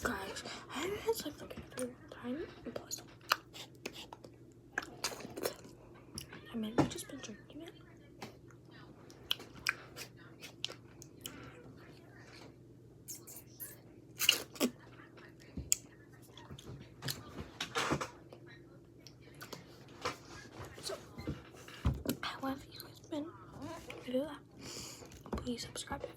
Guys, I haven't had sleep for a long time. Plus, I mean, I've just been drinking it. So, however you guys been, do that. Please subscribe if